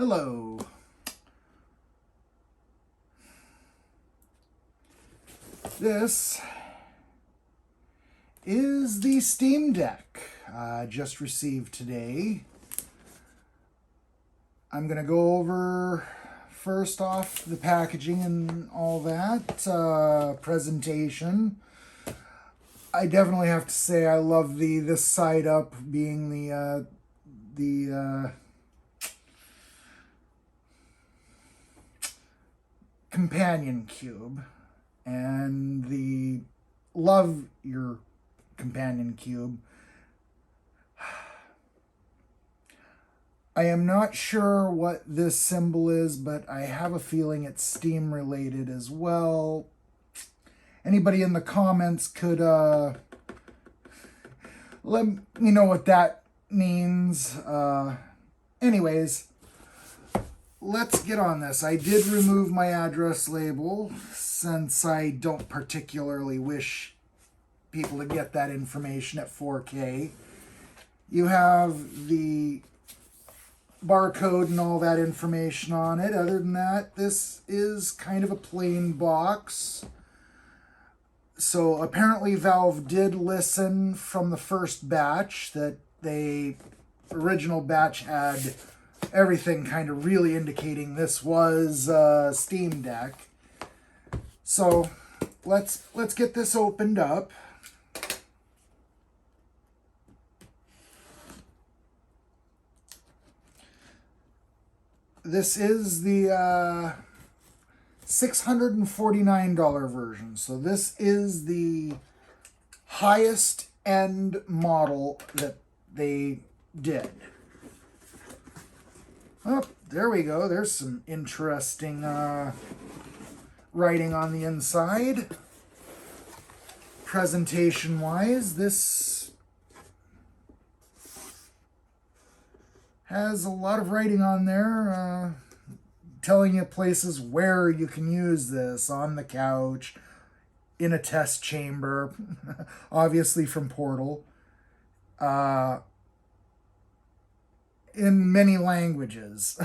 Hello. This is the Steam Deck just received today. I'm going to go over first off the packaging and all that, presentation. I definitely have to say I love this side up being the companion cube, and the love your companion cube. I am not sure what this symbol is, but I have a feeling it's Steam related as well. Anybody in the comments could let me know what that means. Anyways, let's get on this. I did remove my address label since I don't particularly wish people to get that information at 4K. You have the barcode and all that information on it. Other than that, this is kind of a plain box. So apparently Valve did listen from the first batch that original batch had everything kind of really indicating this was a Steam Deck. So let's get this opened up. This is the $649 version. So this is the highest end model that they did. Oh, there we go. There's some interesting writing on the inside. Presentation-wise, this has a lot of writing on there, telling you places where you can use this: on the couch, in a test chamber, obviously from Portal, in many languages.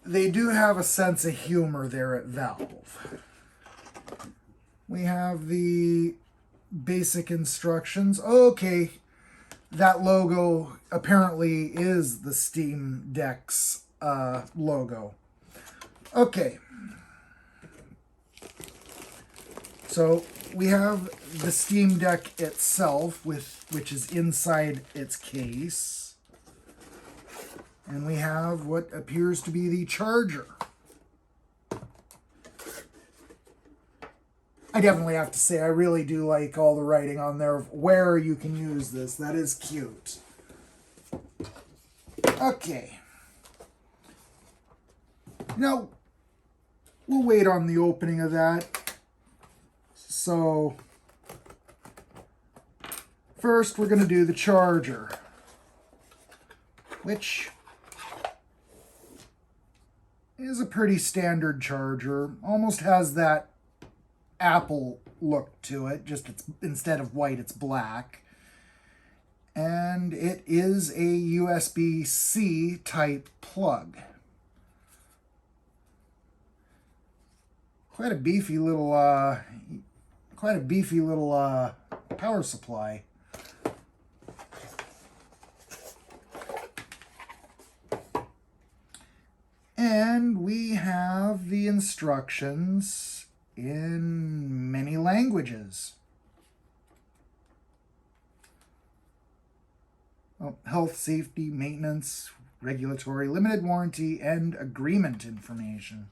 They do have a sense of humor there at Valve. We have the basic instructions. Okay, that logo apparently is the Steam Deck's logo. Okay. So we have the Steam Deck itself, which is inside its case. And we have what appears to be the charger. I definitely have to say I really do like all the writing on there of where you can use this. That is cute. Okay. Now, we'll wait on the opening of that. So, first we're going to do the charger, which is a pretty standard charger. Almost has that Apple look to it, just instead of white, it's black. And it is a USB-C type plug. Quite a beefy little power supply. And we have the instructions in many languages. Well, health, safety, maintenance, regulatory, limited warranty, and agreement information.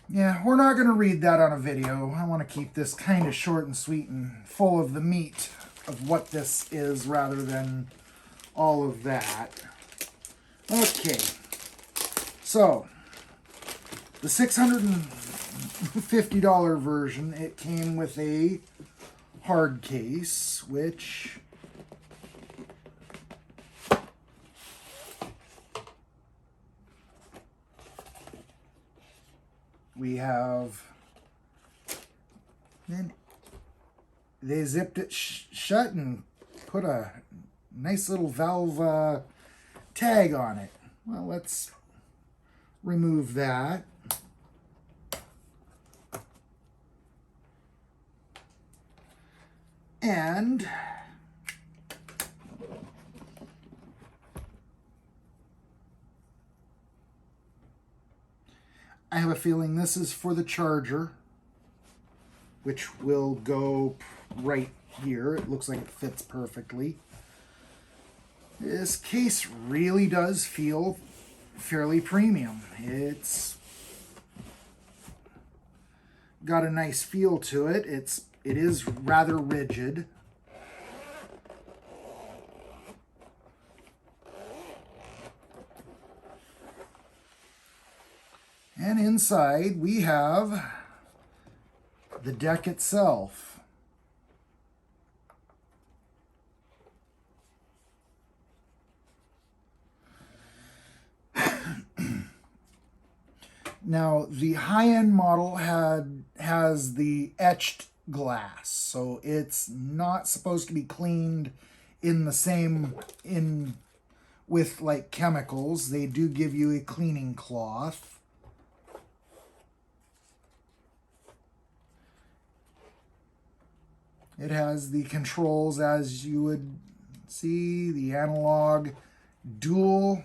Yeah, we're not going to read that on a video. I want to keep this kind of short and sweet and full of the meat of what this is rather than all of that. Okay, so the $650 version, it came with a hard case, which we have, then they zipped it shut and put a nice little valve tag on it. Well, let's remove that. And I have a feeling this is for the charger, which will go right here. It looks like it fits perfectly. This case really does feel fairly premium. It's got a nice feel to it. It is rather rigid. And inside we have the deck itself. Now, the high-end model has the etched glass, so it's not supposed to be cleaned in the same with like chemicals. They do give you a cleaning cloth. It has the controls as you would see, the analog dual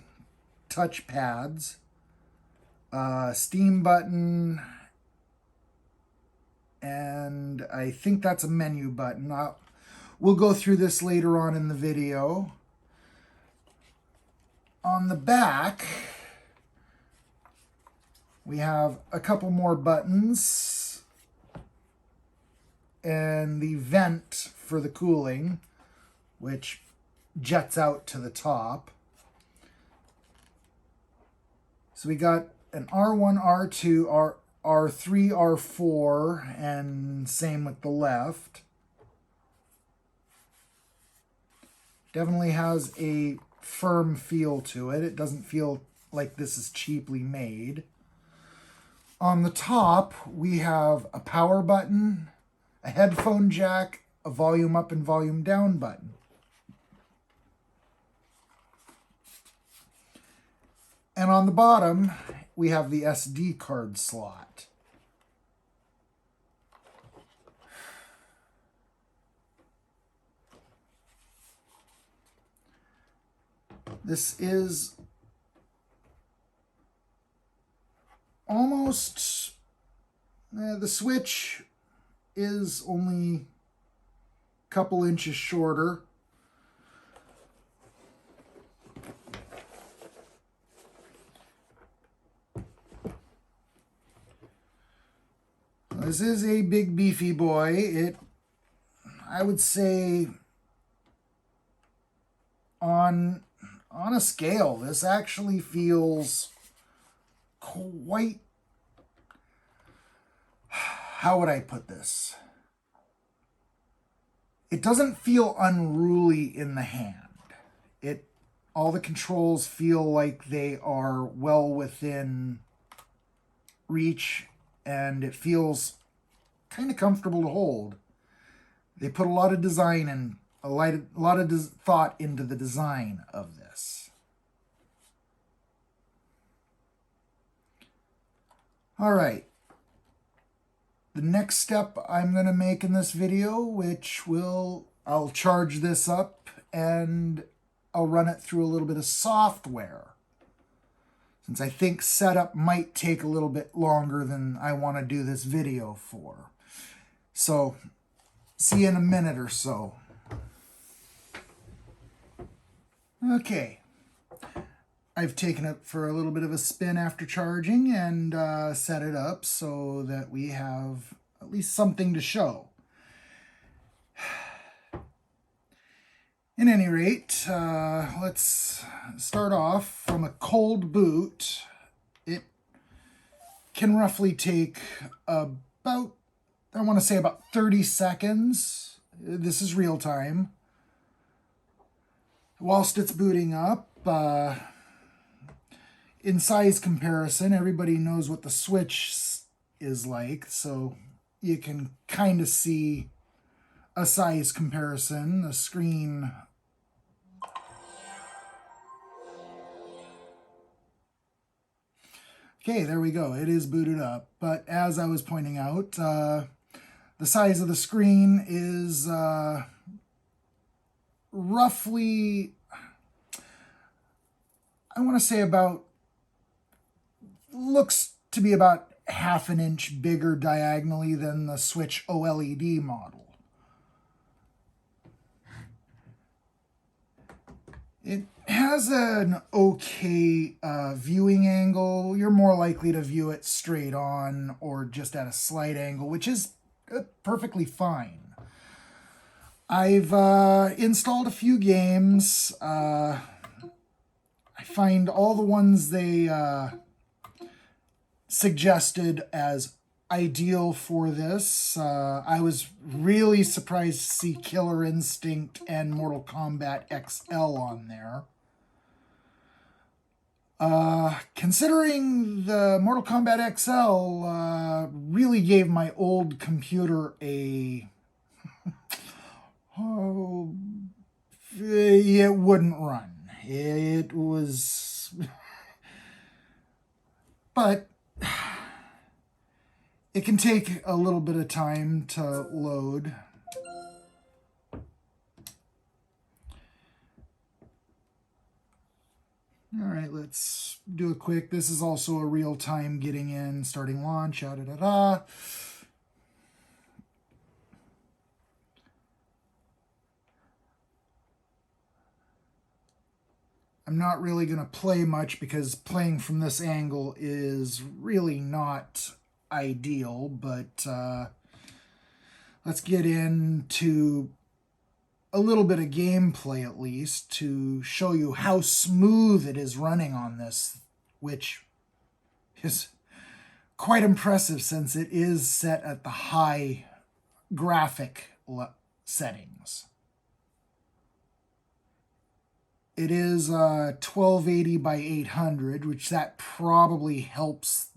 touch pads. Steam button, and I think that's a menu button. We'll go through this later on in the video. On the back, we have a couple more buttons and the vent for the cooling, which jets out to the top. So we got an R1, R2, R3, R4, and same with the left. Definitely has a firm feel to it. It doesn't feel like this is cheaply made. On the top, we have a power button, a headphone jack, a volume up and volume down button. And on the bottom, we have the SD card slot. This is almost, the switch is only a couple inches shorter. This is a big beefy boy. I would say on a scale, this actually feels quite, how would I put this? It doesn't feel unruly in the hand. All the controls feel like they are well within reach, and it feels kind of comfortable to hold. They put a lot of design and a lot of thought into the design of this. All right. The next step I'm going to make in this video, I'll charge this up and I'll run it through a little bit of software, since I think setup might take a little bit longer than I want to do this video for. So, see you in a minute or so. Okay. I've taken it for a little bit of a spin after charging and set it up so that we have at least something to show. At any rate, let's start off from a cold boot. It can roughly take about, I want to say about 30 seconds. This is real time. Whilst it's booting up, in size comparison, everybody knows what the Switch is like, so you can kind of see a size comparison. The screen Okay, there we go. It is booted up. But as I was pointing out, the size of the screen is roughly, I want to say about, looks to be about half an inch bigger diagonally than the Switch OLED model. It has an okay viewing angle. You're more likely to view it straight on or just at a slight angle, which is perfectly fine. I've installed a few games. I find all the ones they suggested as ideal for this. I was really surprised to see Killer Instinct and Mortal Kombat XL on there. Considering the Mortal Kombat XL really gave my old computer a... oh, it wouldn't run. It was... but it can take a little bit of time to load. All right, let's do a quick. This is also a real time getting in, starting launch, da-da-da-da. I'm not really going to play much because playing from this angle is really not ideal, but let's get into a little bit of gameplay at least to show you how smooth it is running on this, which is quite impressive since it is set at the high graphic settings. It is 1280 by 800, which that probably helps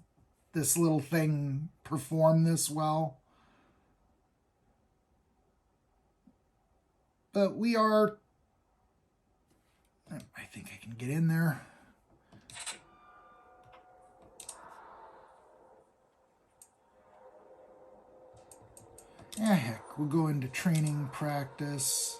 this little thing perform this well. But we are, I think I can get in there. Yeah, heck, we'll go into training practice.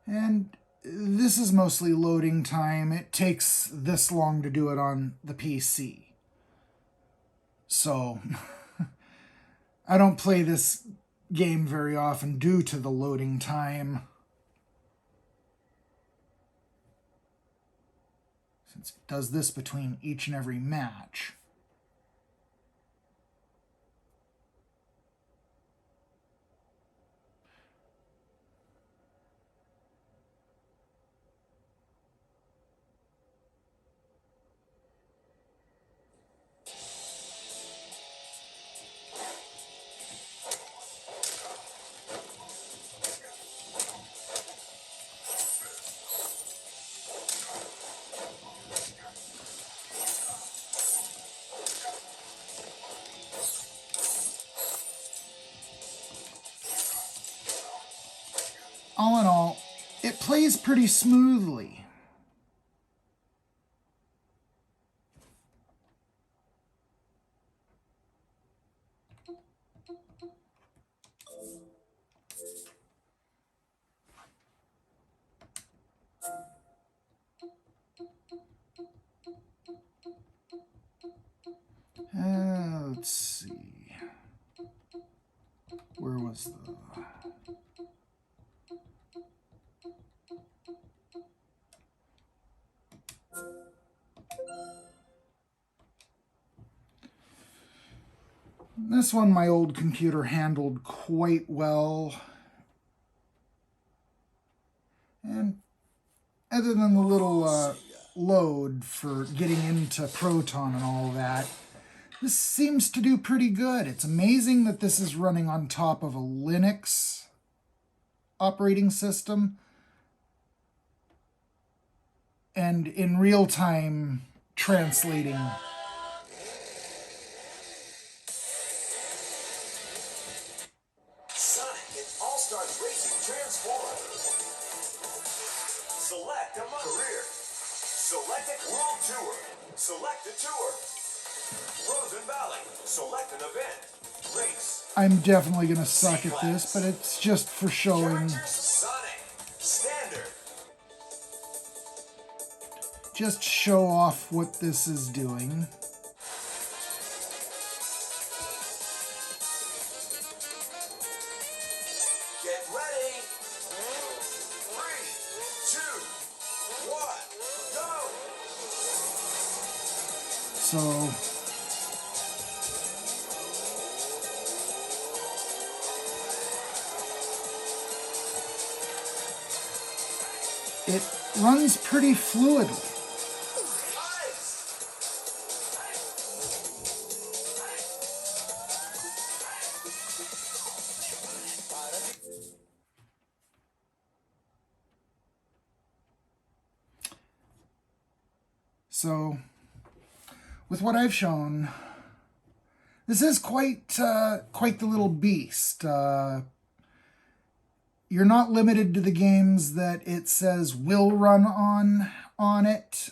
And this is mostly loading time. It takes this long to do it on the PC. So, I don't play this game very often due to the loading time. Since it does this between each and every match. All in all, it plays pretty smoothly. Let's see. Where was the... This one my old computer handled quite well. And other than the little load for getting into Proton and all that. This seems to do pretty good. It's amazing that this is running on top of a Linux operating system and in real time translating. Sonic and All-Stars Racing transform. Select a career. Select a world tour. Select a tour. Rosen Valley. Select an event. Race. I'm definitely going to suck at this, but it's just for showing. Sonic. Standard. Just show off what this is doing. Get ready. 3, 2, 1, go. So it runs pretty fluidly. So, with what I've shown, this is quite the little beast. You're not limited to the games that it says will run on it.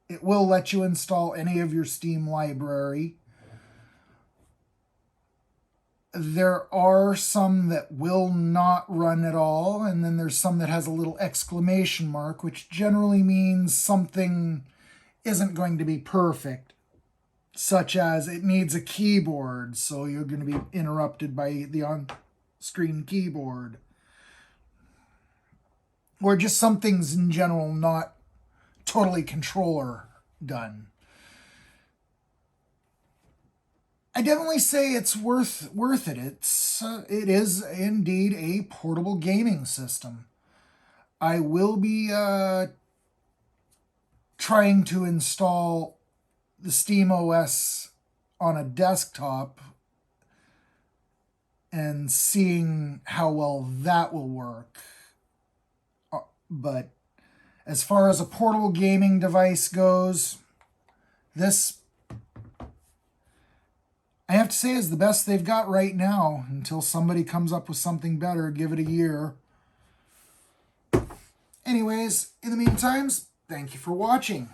It will let you install any of your Steam library. There are some that will not run at all, and then there's some that has a little exclamation mark, which generally means something isn't going to be perfect, such as it needs a keyboard, so you're going to be interrupted by the on-screen keyboard. Or just some things in general not totally controller done. I definitely say it's worth it. It is indeed a portable gaming system. I will be trying to install the Steam OS on a desktop and seeing how well that will work. But as far as a portable gaming device goes, this, I have to say, is the best they've got right now. Until somebody comes up with something better, give it a year. Anyways, in the meantime, thank you for watching.